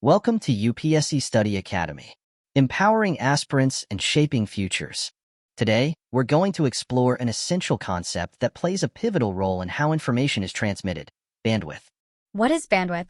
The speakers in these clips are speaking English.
Welcome to UPSC Study Academy, empowering aspirants and shaping futures. Today, we're going to explore an essential concept that plays a pivotal role in how information is transmitted: bandwidth. What is bandwidth?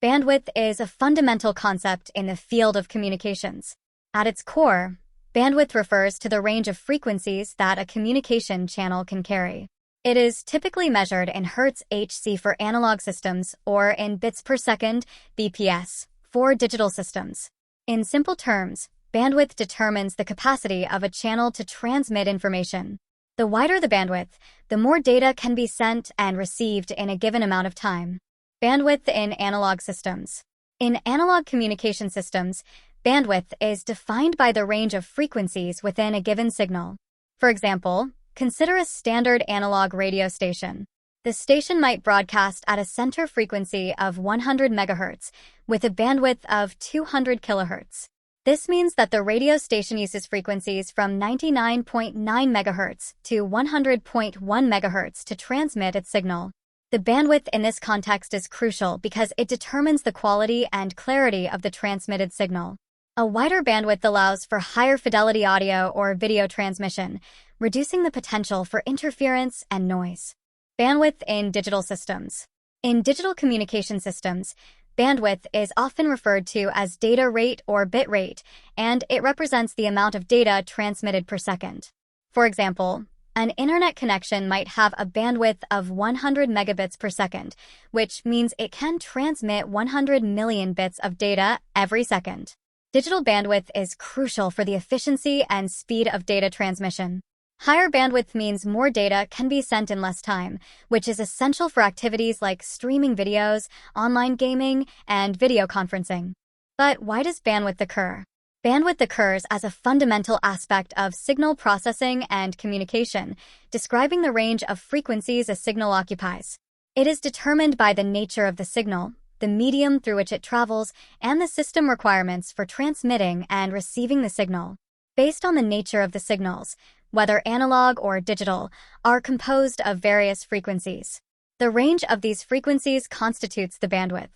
Bandwidth is a fundamental concept in the field of communications. At its core, bandwidth refers to the range of frequencies that a communication channel can carry. It is typically measured in Hz/Hc for analog systems or in bits per second (bps) for digital systems. In simple terms, bandwidth determines the capacity of a channel to transmit information. The wider the bandwidth, the more data can be sent and received in a given amount of time. Bandwidth in analog systems. In analog communication systems, bandwidth is defined by the range of frequencies within a given signal. For example, consider a standard analog radio station. The station might broadcast at a center frequency of 100 MHz with a bandwidth of 200 kHz. This means that the radio station uses frequencies from 99.9 MHz to 100.1 MHz to transmit its signal. The bandwidth in this context is crucial because it determines the quality and clarity of the transmitted signal. A wider bandwidth allows for higher fidelity audio or video transmission, reducing the potential for interference and noise. Bandwidth in digital systems. In digital communication systems, bandwidth is often referred to as data rate or bit rate, and it represents the amount of data transmitted per second. For example, an internet connection might have a bandwidth of 100 megabits per second, which means it can transmit 100 million bits of data every second. Digital bandwidth is crucial for the efficiency and speed of data transmission. Higher bandwidth means more data can be sent in less time, which is essential for activities like streaming videos, online gaming, and video conferencing. But why does bandwidth occur? Bandwidth occurs as a fundamental aspect of signal processing and communication, describing the range of frequencies a signal occupies. It is determined by the nature of the signal, the medium through which it travels, and the system requirements for transmitting and receiving the signal. Based on the nature of the signals, whether analog or digital, are composed of various frequencies. The range of these frequencies constitutes the bandwidth.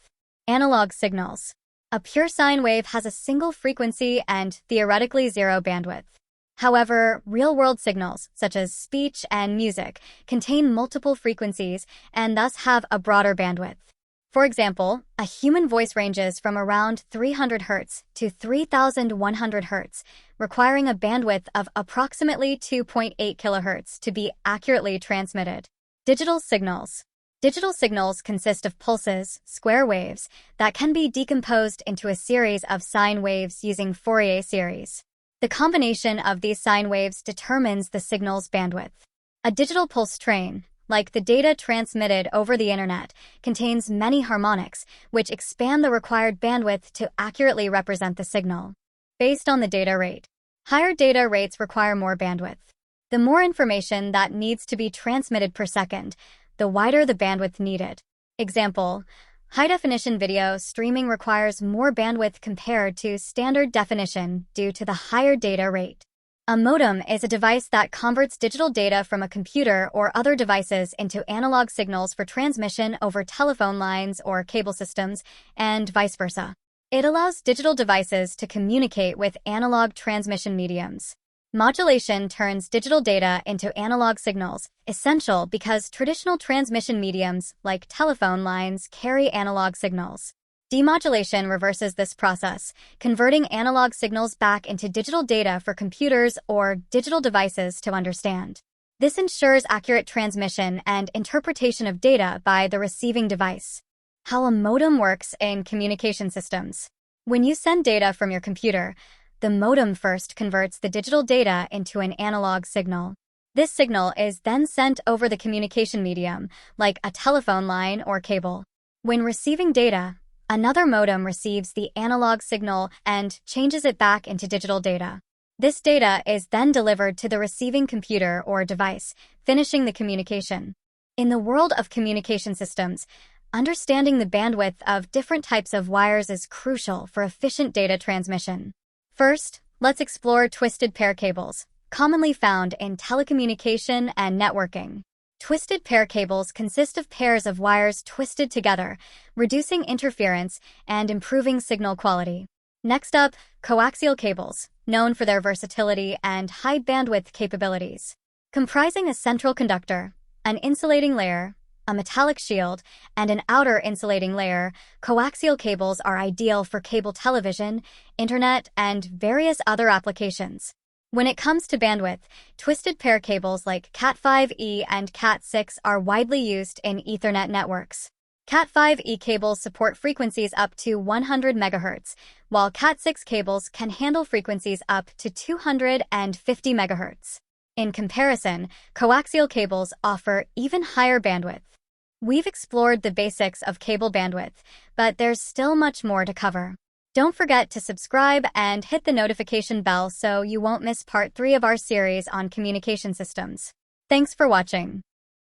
Analog signals. A pure sine wave has a single frequency and theoretically zero bandwidth. However, real-world signals, such as speech and music, contain multiple frequencies and thus have a broader bandwidth. For example, a human voice ranges from around 300 Hz to 3,100 Hz, requiring a bandwidth of approximately 2.8 kHz to be accurately transmitted. Digital signals. Digital signals consist of pulses, square waves, that can be decomposed into a series of sine waves using Fourier series. The combination of these sine waves determines the signal's bandwidth. A digital pulse train, like the data transmitted over the internet, contains many harmonics, which expand the required bandwidth to accurately represent the signal. Based on the data rate. Higher data rates require more bandwidth. The more information that needs to be transmitted per second, the wider the bandwidth needed. Example, high-definition video streaming requires more bandwidth compared to standard definition due to the higher data rate. A modem is a device that converts digital data from a computer or other devices into analog signals for transmission over telephone lines or cable systems, and vice versa. It allows digital devices to communicate with analog transmission mediums. Modulation turns digital data into analog signals, essential because traditional transmission mediums, like telephone lines, carry analog signals. Demodulation reverses this process, converting analog signals back into digital data for computers or digital devices to understand. This ensures accurate transmission and interpretation of data by the receiving device. How a modem works in communication systems. When you send data from your computer, the modem first converts the digital data into an analog signal. This signal is then sent over the communication medium, like a telephone line or cable. When receiving data, another modem receives the analog signal and changes it back into digital data. This data is then delivered to the receiving computer or device, finishing the communication. In the world of communication systems, understanding the bandwidth of different types of wires is crucial for efficient data transmission. First, let's explore twisted pair cables, commonly found in telecommunication and networking. Twisted pair cables consist of pairs of wires twisted together, reducing interference and improving signal quality. Next up, coaxial cables, known for their versatility and high bandwidth capabilities. Comprising a central conductor, an insulating layer, a metallic shield, and an outer insulating layer, coaxial cables are ideal for cable television, internet, and various other applications. When it comes to bandwidth, twisted pair cables like Cat5e and Cat6 are widely used in Ethernet networks. Cat5e cables support frequencies up to 100 MHz, while Cat6 cables can handle frequencies up to 250 MHz. In comparison, coaxial cables offer even higher bandwidth. We've explored the basics of cable bandwidth, but there's still much more to cover. Don't forget to subscribe and hit the notification bell so you won't miss part 3 of our series on communication systems. Thanks for watching.